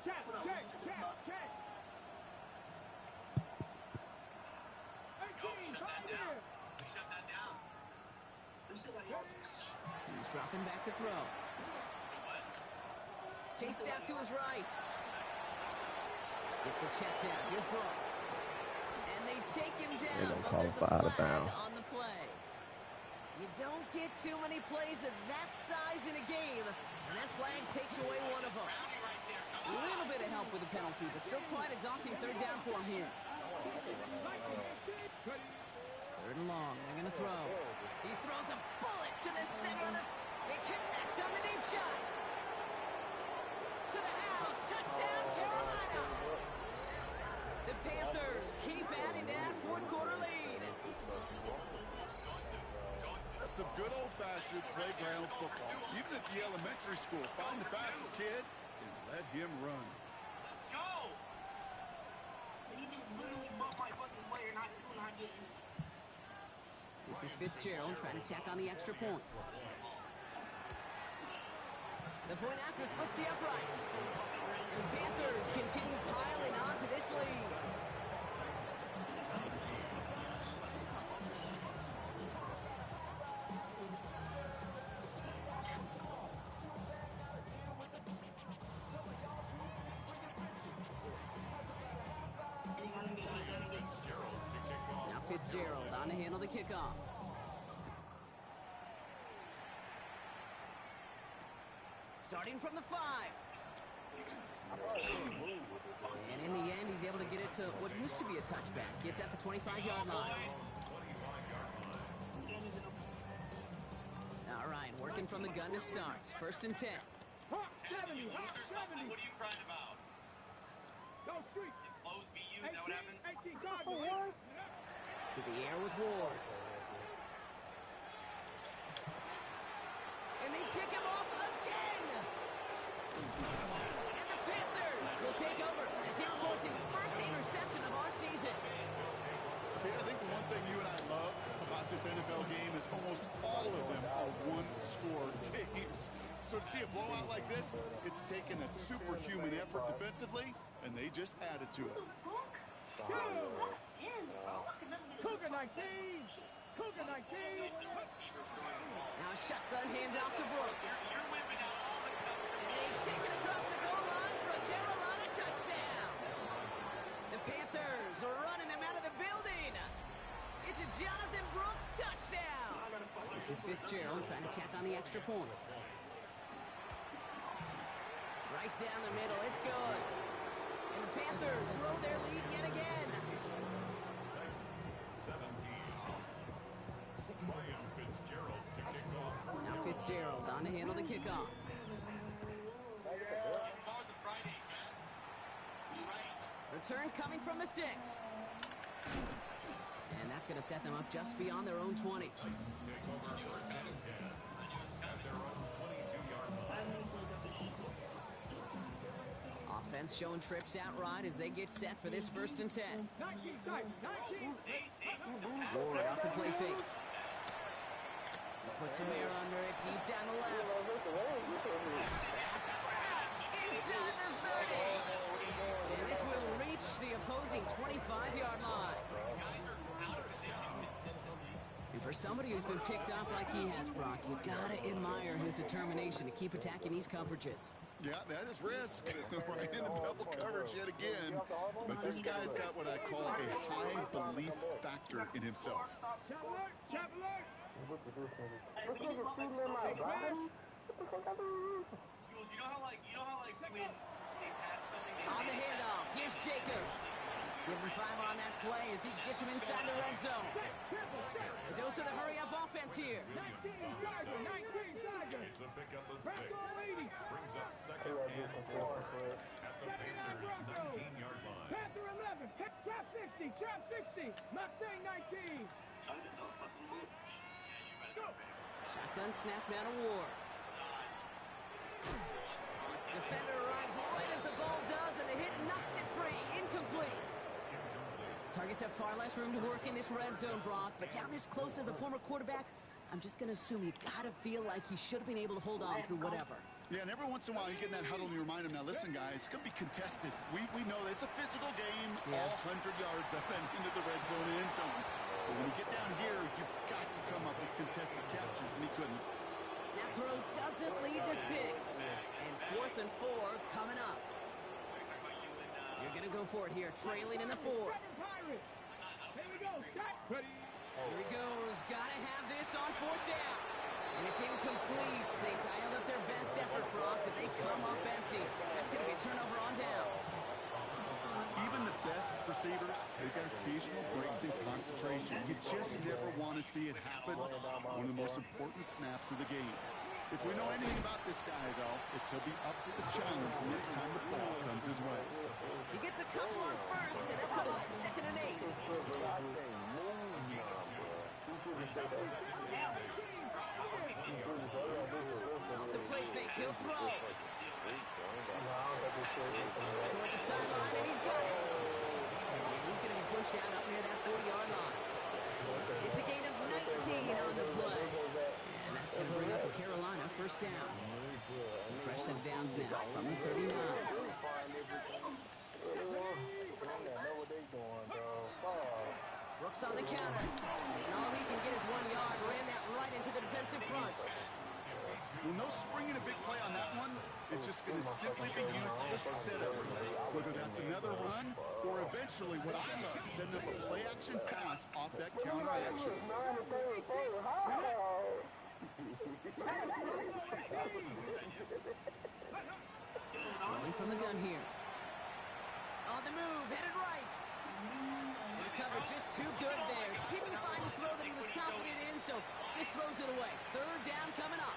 Check, check, check, check. 18, right here. He's dropping back to throw. Chased out to his right. Gets the check down. Here's Brooks. And they take him down, but there's a flag on the play. You don't get too many plays of that size in a game, and that flag takes away one of them. A little bit of help with the penalty, but still quite a daunting 3rd down for him here. 3rd and long. They're going to throw. He throws a bullet to the center of the... They connect on the deep shot. To the house. Touchdown, Carolina. The Panthers keep adding to that 4th quarter lead. That's some good old-fashioned playground football. Even at the elementary school, find the fastest kid and let him run. Go! You just literally bumped my fucking player, not getting it. This is Fitzgerald trying to tack on the extra point. The point after splits the uprights. And the Panthers continue piling on to this lead. Now Fitzgerald on to handle the kickoff. Starting from the 5. And in the end, he's able to get it to what used to be a touchback. Gets at the 25-yard line. All right, working from the gun to start. 1st and 10. Hawk 70, Hawk 70. What are you crying about? Go street. Close BU, is that what happened? 18 guard. To the air with Ward. And they pick him off again. And the Panthers will take over as he reports his So to see a blowout like this, it's taken a superhuman effort defensively, and they just added to it. Cougar 19. Cougar 19. Now a shotgun handoff to Brooks. And they take it across the goal line for a Carolina touchdown. The Panthers are running them out of the building. It's a Jonathan Brooks touchdown. This is Fitzgerald trying to tack on the extra point. Right down the middle, it's good. And the Panthers grow their lead yet again. 17. William Fitzgerald to kick off. Now Fitzgerald on to handle the kickoff. Return coming from the 6. And that's going to set them up just beyond their own 20. Titans take over first and 10 at their own 22-yard line. Offense showing trips out right as they get set for this 1st and 10. 19 Titans. 19. Ward off the play fake. Puts Amir under it deep down the left. That's grabbed inside the 30. And this will reach the opposing 25-yard line. And for somebody who's been picked off like he has, Brock, you gotta admire his determination to keep attacking these coverages. Yeah, that is risk. Right into double coverage yet again. But this guy's got what I call a high belief factor in himself. Chapel. What the fuck? Look at the shooting in my body. What the fuck I do? You know how like when they pass something. On the handoff, here's Jacobs. Give him 5 on that play as he gets him inside the red zone. A dose of the hurry-up offense here. 19 Tiger. 19 Tiger. It's a pickup of 6. Back goal 80. Brings up second and 4 at the Panthers' 19-yard line. Panther 11. Trap 60. Trap 60. Mustang 19. Shotgun snap now to Ward. Defender arrives right as the ball does, and the hit knocks it free. Incomplete. Targets have far less room to work in this red zone, Brock, but down this close as a former quarterback, I'm just going to assume you got to feel like he should have been able to hold on through whatever. Yeah, and every once in a while you get in that huddle and you remind him, now listen guys, it's going to be contested. We know it's a physical game, all 100 yards up and into the red zone and end zone. But when you get down here, you've got to come up with contested captures, and he couldn't. That throw doesn't lead to 6. And 4th and 4 coming up. You're going to go for it here, trailing in the 4th. Here we go. Stop. Ready. Here he goes. Got to have this on 4th down. And it's incomplete. They dialed up their best effort, Brock, but they come up empty. That's going to be a turnover on downs. Even the best receivers, they've got occasional breaks in concentration. You just never want to see it happen. One of the most important snaps of the game. If we know anything about this guy, though, it's he'll be up for the challenge the next time the ball comes his way. He gets a couple on 1st, and they'll come up 2nd and 8. Off the play fake, he'll throw. Toward the sideline, and he's got it. And he's going to be pushed out up near that 40-yard line. It's a gain of 19 on the play. And that's going to bring up a Carolina 1st down. Some fresh set of downs now from the 39. Brooks on the counter. And all he can get is 1 yard. Ran that right into the defensive front. Well, no springing a big play on that one. It's just going to simply be used as a setup. Whether that's another run or eventually what I love, setting up a play-action pass off that counter action. Rolling from the gun here. On the move, headed right. And the cover just too good there. Didn't find the throw that he was confident in, so just throws it away. 3rd down coming up.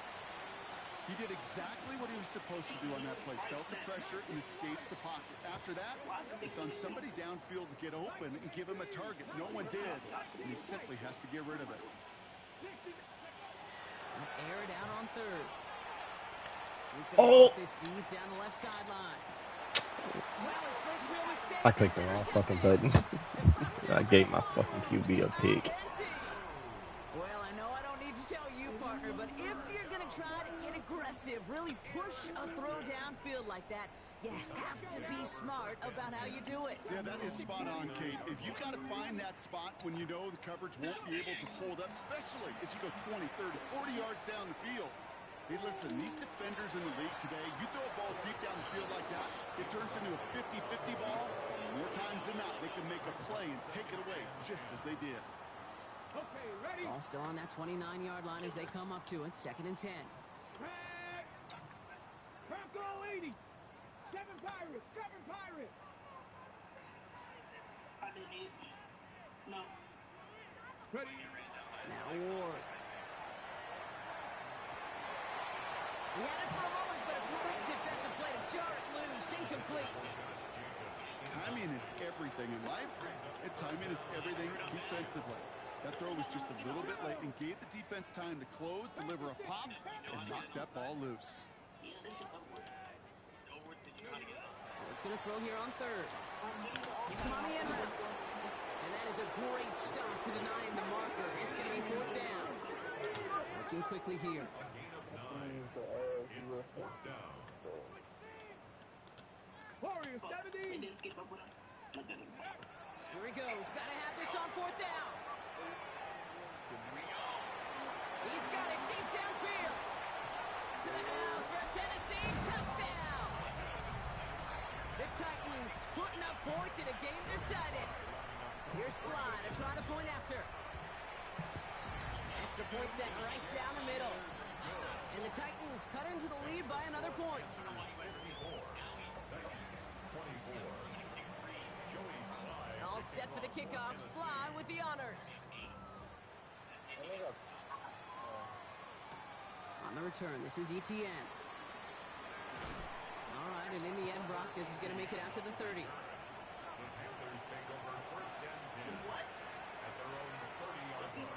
He did exactly what he was supposed to do on that play. Felt the pressure and escapes the pocket. After that, it's on somebody downfield to get open and give him a target. No one did, and he simply has to get rid of it. Air it out on 3rd. He's going to this deep down the left sideline. Well, his first real mistake. I clicked the wrong fucking button. I gave my fucking QB a pick. Well, I know I don't need to tell you, partner, but if you're going to try to get a aggressive. Really push a throw downfield like that. You have to be smart about how you do it. Yeah, that is spot on, Kate. If you've got to find that spot when you know the coverage won't be able to hold up, especially as you go 20, 30, 40 yards down the field. Hey, listen, these defenders in the league today, you throw a ball deep down the field like that, it turns into a 50-50 ball. More times than not, they can make a play and take it away, just as they did. Okay, ready? Ball still on that 29-yard line as they come up to it. 2nd and 10. Red. Bronco 80. 7 Pirates. 7 Pirates. No. Ready? Now Ward. He had it for a moment, but a great defensive play to jar it loose. Incomplete. Timing is everything in life, and timing is everything defensively. That throw was just a little bit late and gave the defense time to close, deliver a pop, and knock that ball loose. It's going to throw here on 3rd. It's on the end route. And that is a great stop to deny him the marker. It's going to be 4th down. Working quickly here. Warriors 70. Here he goes. Got to have this on 4th down. He's got it deep downfield. To the house for a Tennessee touchdown. The Titans putting up points in a game decided. Here's Slide to try the point after. Extra point set right down the middle. And the Titans cut into the lead by another point. All set for the kickoff. Slide with the honors. On the return, this is ETN. All right, and in the end, Brock, this is going to make it out to the 30. Panthers take over 1st and 10 at their own 30-yard line.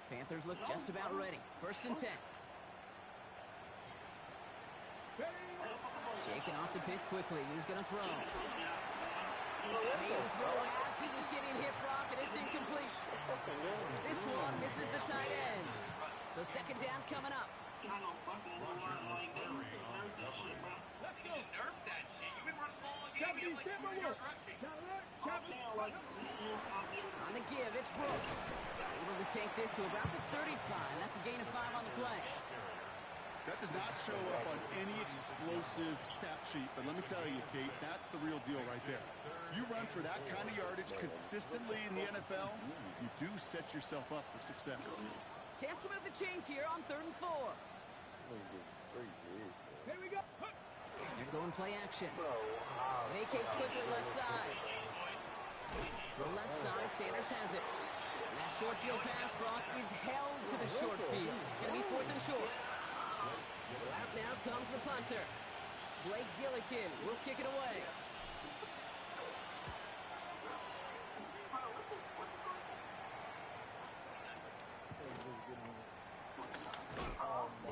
Panthers look just about ready. 1st and 10. Shaking off the pick quickly. He's going to throw. Made the throw as he was getting hit, Brock, and it's incomplete. This one misses the tight end. So 2nd down coming up. On the give, it's Brooks. Able to take this to about the 35. That's a gain of 5 on the play. That does not show up on any explosive stat sheet, but let me tell you, Kate, that's the real deal right there. You run for that kind of yardage consistently in the NFL, you do set yourself up for success. Chance to move the chains here on 3rd and 4. Here we go. They're going play action. Vacates quickly left side. The left side, Sanders has it. And that short field pass, Brock, is held to the short field. It's going to be 4th and short. So out now comes the punter. Blake Gillikin will kick it away.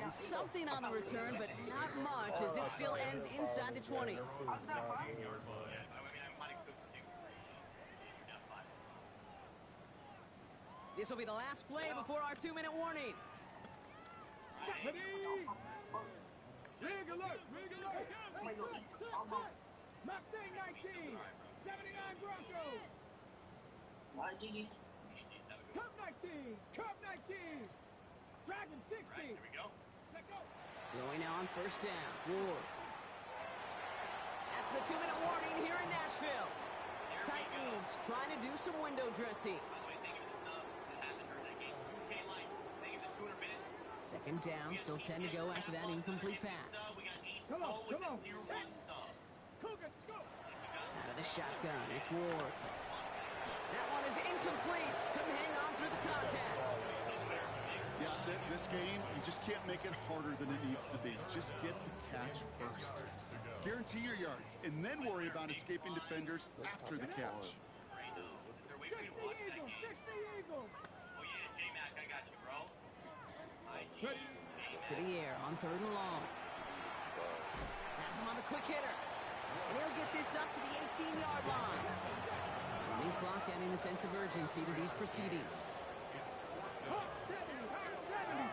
And something on the return, but not much as it still ends inside the 20. This will be the last play before our 2-minute warning. Ready? Rig alert! Rig alert! Mustang 19! 79 Broncos! Cup 19! Cup 19! Dragon 60! Right, here we go. Let go! Throwing now on 1st down. Ward. That's the 2-minute warning here in Nashville. Titans trying to do some window dressing. Second down, still 10 to go after that incomplete pass. Come on, come on! Cougars, go! Out of the shotgun, it's Ward. That one is incomplete. Couldn't hang on through the contact. Yeah, this game, you just can't make it harder than it needs to be. Just get the catch first. Guarantee your yards, and then worry about escaping defenders after the catch. 60 Eagles! 60 Eagles! Ready? To the air on 3rd and long. That's him on the quick hitter. And he'll get this up to the 18-yard line. Running clock adding a sense of urgency to these proceedings. Hot 70, hot 70.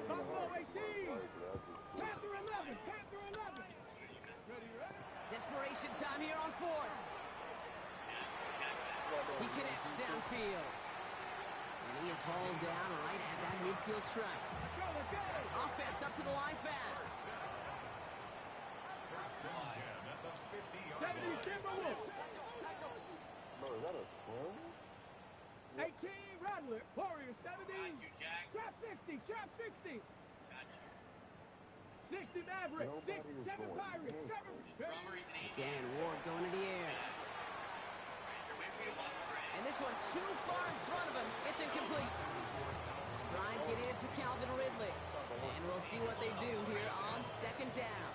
Buffalo 18. Panther 11, Panther 11. Desperation time here on fourth. He connects downfield. And he is hauled down right at that midfield stripe. Offense up to the line fast. 70 Timberwolves. 18 Rattler. Warriors 70. Trap 60, trap 60. 60 Maverick. 7 Pirates. 7. Again, Ward going to the air. And this one too far in front of him. It's incomplete. Try and get it to Calvin Ridley. And we'll see what they do here on second down.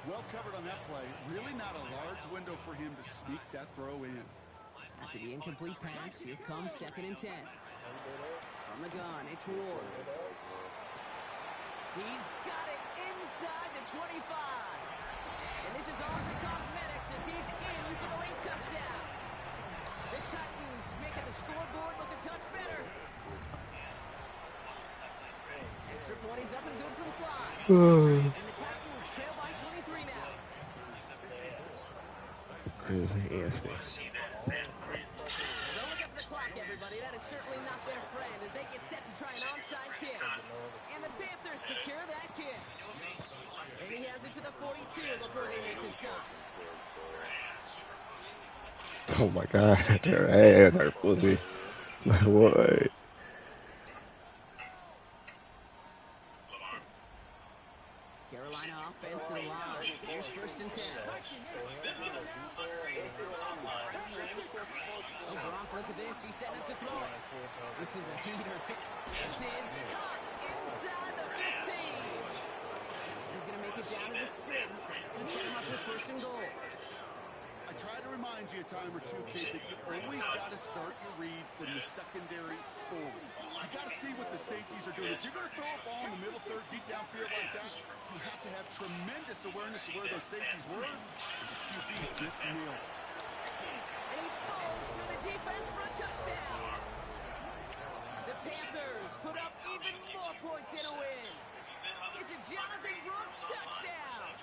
Well covered on that play. Really not a large window for him to sneak that throw in. After the incomplete pass, here comes 2nd and 10. From the gun, it's Ward. He's got it inside the 25. And this is all for cosmetics as he's in for the late touchdown. The Titans making the scoreboard look a touch better. Extra point is up and good from Slide. And the Titans trail by 23 now. His instincts. Don't look up the clock, everybody. That is certainly not their friend as they get set to try an onside kick. And the Panthers secure that kick. And he has it to the 42 before they make the stop. Oh my God, their ass are pussy. What? Carolina offense to the line. Here's 1st and 10. Oh, Gronk, look at this. He's setting up to throw it. This is a heater. This is caught inside the 15. This is going to make it down to the 6. That's going to set him up with 1st and goal. I try to remind you a time or two, kid, that you always got to start your read from the secondary forward. You got to see what the safeties are doing. If you're going to throw a ball in the middle third, deep downfield like that, you have to have tremendous awareness of where those safeties were. And the QB just nailed it. And he falls through the defense for a touchdown. The Panthers put up even more points in a win. It's a Jonathan Brooks touchdown.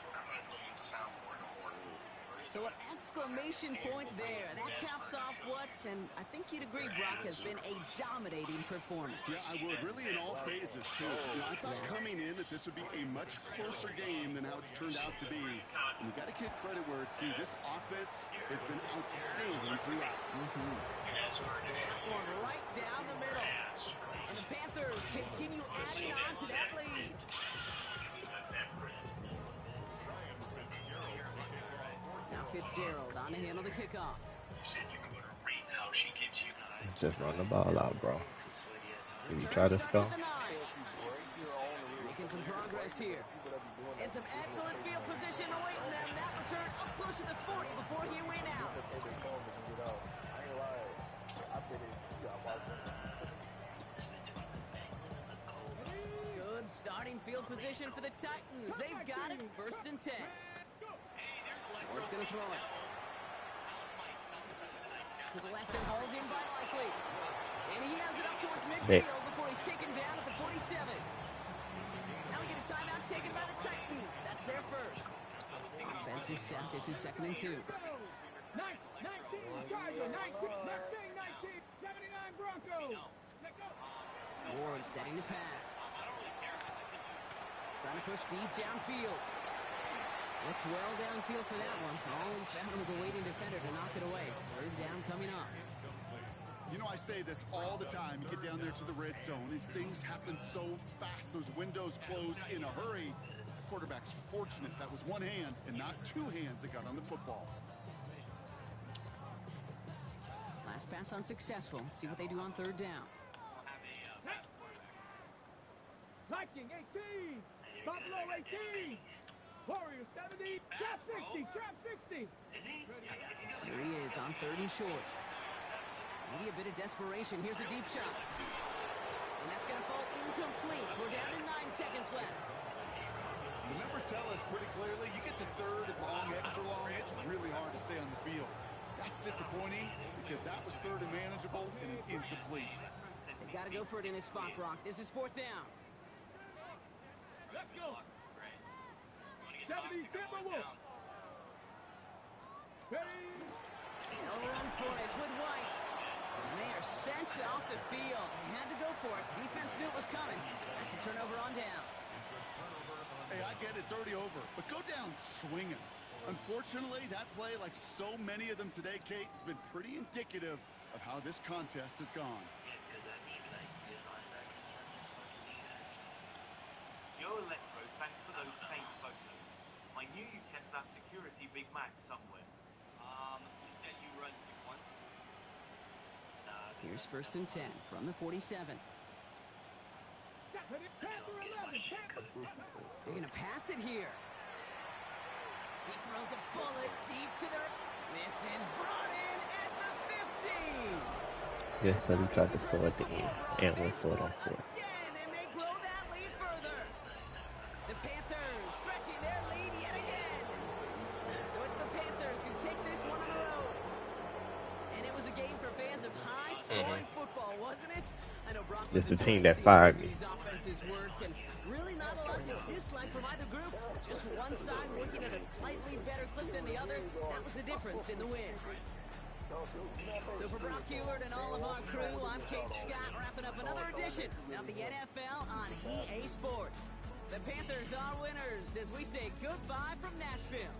So an exclamation point there. That caps off what, and I think you'd agree, Brock, has been a dominating performance. Yeah, I would. Really in all phases, too. You know, I thought coming in that this would be a much closer game than how it's turned out to be. And you got to give credit where it's due. This offense has been outstanding throughout. One right down the middle. And the Panthers continue adding on to that lead. Now Fitzgerald on to handle the kickoff. Just run the ball out, bro. If you try to spell. Making some progress here. And some excellent field position awaiting them. That return up close to the 40 before he went out. Good starting field position for the Titans. They've got it. 1st and 10. Ward's going to throw it. To the left and hauled in by Likely. And he has it up towards midfield before he's taken down at the 47. Now we get a timeout taken by the Titans. That's their first. Offense is set. This is 2nd and 2. 19, Charger, 19, Mustang 19, 79 Broncos. Ward setting the pass. Trying to push deep downfield. Looked well downfield for that one. All he found was a waiting defender to knock it away. 3rd down coming up. You know, I say this all the time. You get down there to the red zone, and things happen so fast. Those windows close in a hurry. The quarterback's fortunate that was one hand and not two hands that got on the football. Last pass unsuccessful. Let's see what they do on 3rd down. Viking 18, Buffalo 18, Warriors 70, trap 60, trap 60. Here he is on 3rd and short. Maybe a bit of desperation. Here's a deep shot. And that's going to fall incomplete. We're down to 9 seconds left. The numbers tell us pretty clearly, you get to third and long, extra long, it's really hard to stay on the field. That's disappointing because that was third and manageable and an incomplete. They got to go for it in his spot, Brock. This is fourth down. Let's go. 70 Timberwolves. Ready? They'll run for it with White. And they are sent off the field. They had to go for it. The defense knew it was coming. That's a turnover on downs. Hey, I get it's already over, but go down swinging. Unfortunately, that play, like so many of them today, Kate, has been pretty indicative of how this contest has gone. Yo, Electro, thanks for those paint photos. I knew you kept that security Big Mac somewhere. You said you run to one? Here's first and 10 from the 47. Panther 11. They're going to pass it here. He throws a bullet deep to their... This is brought in at the 15. Yes, but he tried to score at the end and went for it on fourth. Again, and they grow that lead further. The Panthers stretching their lead yet again. So it's the Panthers who take this one on the road. And it was a game for fans of high-scoring football, wasn't it? I know Brock was It's the team that fired me. these offenses work, and really not a lot to dislike from either group. Just one side working at a slightly better clip than the other. That was the difference in the win. So for Brock Heward and all of our crew, I'm Kate Scott, wrapping up another edition of the NFL on EA Sports. The Panthers are winners as we say goodbye from Nashville.